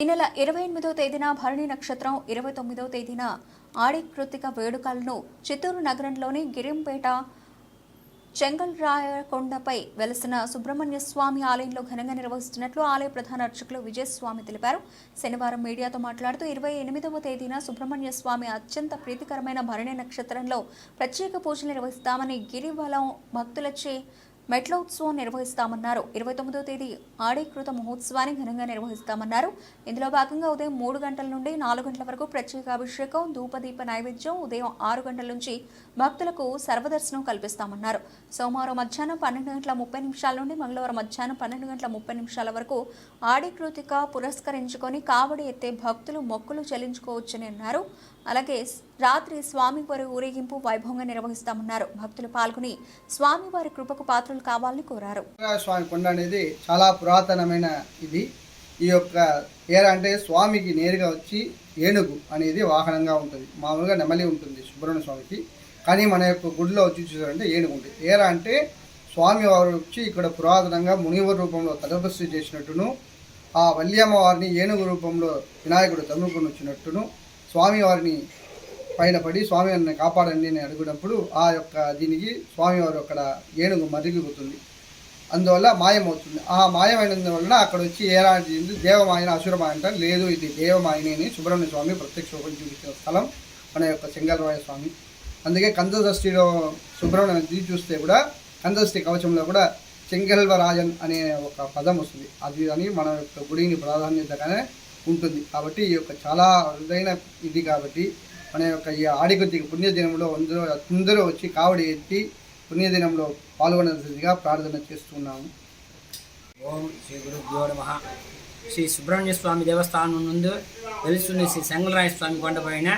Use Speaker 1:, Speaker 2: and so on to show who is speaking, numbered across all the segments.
Speaker 1: ఈ నెల 28వ తేదీన భరణి నక్షత్రం 29వ తేదీన ఆడి కృత్తిక వేడుకలను చిత్తూరు నగరంలోని గిరింపేట చెంగల్రాయకొండపై వెలసిన సుబ్రహ్మణ్య స్వామి ఆలయంలో ఘనంగా నిర్వహిస్తున్నట్లు ఆలయ ప్రధాన అర్చకులు విజయస్వామి తెలిపారు. శనివారం మీడియాతో మాట్లాడుతూ 28వ తేదీన సుబ్రహ్మణ్య స్వామి అత్యంత ప్రీతికరమైన భరణి నక్షత్రంలో ప్రత్యేక పూజలు నిర్వహిస్తామని గిరివలం భక్తులచే మెట్లోత్సవం నిర్వహిస్తామన్నారు. 29వ తేదీ ఆడీకృత మహోత్సవాన్ని ఘనంగా నిర్వహిస్తామన్నారు. ఇందులో భాగంగా ఉదయం 3 గంటల నుండి 4 గంటల వరకు ప్రత్యేక అభిషేకం, ధూపదీప నైవేద్యం, ఉదయం 6 గంటల నుంచి భక్తులకు సర్వదర్శనం కల్పిస్తామన్నారు. సోమవారం మధ్యాహ్నం 12:30 నుండి మంగళవారం మధ్యాహ్నం 12:30 వరకు ఆడీకృతిక పురస్కరించుకొని కావడి ఎత్తే భక్తులు మొక్కులు చెల్లించుకోవచ్చని అన్నారు. అలాగే రాత్రి స్వామివారి ఊరేగింపు వైభవంగా నిర్వహిస్తామన్నారు. భక్తులు పాల్గొని స్వామివారి కృపకు పాత్రలు కావాలని కోరారు.
Speaker 2: స్వామి కొండ అనేది చాలా పురాతనమైన ఇది. ఈ యొక్క ఏర అంటే స్వామికి నేరుగా వచ్చి ఏనుగు అనేది వాహనంగా ఉంటుంది. మామూలుగా నెమలి ఉంటుంది సుబ్రహ్మణ్య స్వామికి, కానీ మన యొక్క గుడిలో వచ్చి చూసారంటే ఏనుగు ఉంటుంది. ఏర అంటే స్వామివారు వచ్చి ఇక్కడ పురాతనంగా మునివర్ రూపంలో తపస్సు చేసినట్టును, ఆ వల్యమ్మ వారిని ఏనుగు రూపంలో వినాయకుడు తన్నుకొని వచ్చినట్టును, స్వామివారిని పైన పడి స్వామి వారిని కాపాడండి అని అడిగినప్పుడు ఆ యొక్క దీనికి స్వామివారు అక్కడ ఏనుగు మరిగిపోతుంది, అందువల్ల మాయమవుతుంది. ఆ మాయమైనందు వలన అక్కడ వచ్చి ఏలాంటి దేవమాయన అసురమాయ అంటారు. లేదు, ఇది దేవమాయని అని సుబ్రహ్మణ్య స్వామి ప్రత్యక్ష రూపం చూపించిన స్థలం మన యొక్క చెంగల్రాయ స్వామి. అందుకే కందషష్ఠిలో సుబ్రహ్మణ్యం చూస్తే కూడా కందషష్ఠి కవచంలో కూడా చెంగల్వరాజన్ అనే ఒక పదం వస్తుంది. అది అని మన యొక్క గుడిని ప్రాధాన్యతగానే ఉంటుంది. కాబట్టి ఈ యొక్క చాలా అరుదైన ఇది కాబట్టి మన యొక్క ఈ ఆడికృతిక పుణ్యదినంలో అందరూ వచ్చి కావడి ఎత్తి పుణ్యదినంలో పాల్గొనగా ప్రార్థన చేస్తున్నాము.
Speaker 3: ఓం శ్రీ గురుభ్యో నమః. శ్రీ సుబ్రహ్మణ్య స్వామి దేవస్థానం నుండి వెలుస్తున్న శ్రీ చెంగల్రాయ స్వామి కొండపైన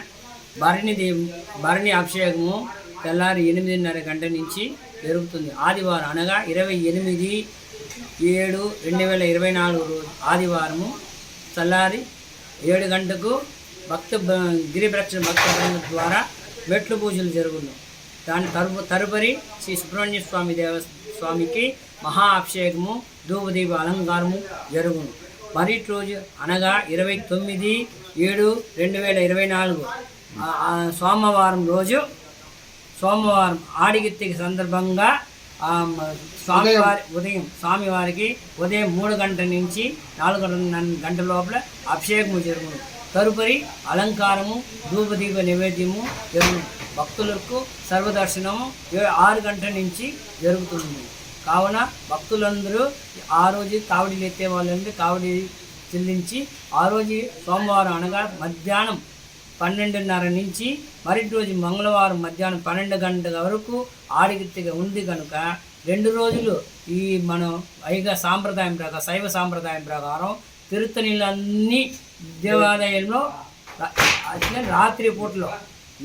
Speaker 3: భరణి అభిషేకము తెల్లారి 8:30 గంటల నుంచి జరుగుతుంది. ఆదివారం అనగా 28/7/2024 ఆదివారము తెల్లారి 7 గంటకు గిరిప్రదక్షిణ భక్త ద్వారా మెట్లు పూజలు జరుగును. దాని తదుపరి శ్రీ సుబ్రహ్మణ్య స్వామికి మహా అభిషేకము, ధూపదీప అలంకారము జరుగును. మరిటి రోజు అనగా 29/7/2024 సోమవారం ఆడిగిత్తికి సందర్భంగా స్వామివారికి ఉదయం 3 గంటల నుంచి 4 గంటల లోపల అభిషేకము జరుగును. తదుపరి అలంకారము, ధూపదీప నైవేద్యము జరుగును. భక్తులకు సర్వదర్శనము 6 గంటల నుంచి జరుగుతుంది. కావున భక్తులందరూ ఆ రోజు కావడిలు ఎత్తే వాళ్ళందరూ కావడి చెల్లించి ఆ రోజు సోమవారం అనగా మధ్యాహ్నం 12:30 నుంచి మరిటి రోజు మంగళవారం మధ్యాహ్నం 12 గంటల వరకు ఆడిగిత్తిగా ఉంది కనుక 2 రోజులు ఈ మనం శైవ సాంప్రదాయం ప్రకారం తిరుత్తణీలన్నీ దేవాలయంలో రాత్రి పూటలో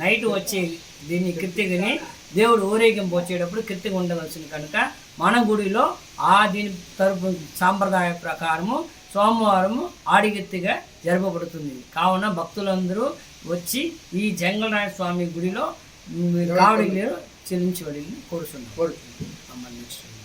Speaker 3: నైట్ వచ్చే దీన్ని కీర్తిని దేవుడు ఊరేగింపు వచ్చేటప్పుడు కీర్తిగా ఉండవలసింది కనుక మన గుడిలో దీని తరపు సాంప్రదాయ ప్రకారము సోమవారము ఆడిగిత్తిగా జరపబడుతుంది. కావున భక్తులందరూ వచ్చి ఈ చెంగల్రాయ స్వామి గుడిలో కావడి చెల్లించబడి కోరుతున్నాం.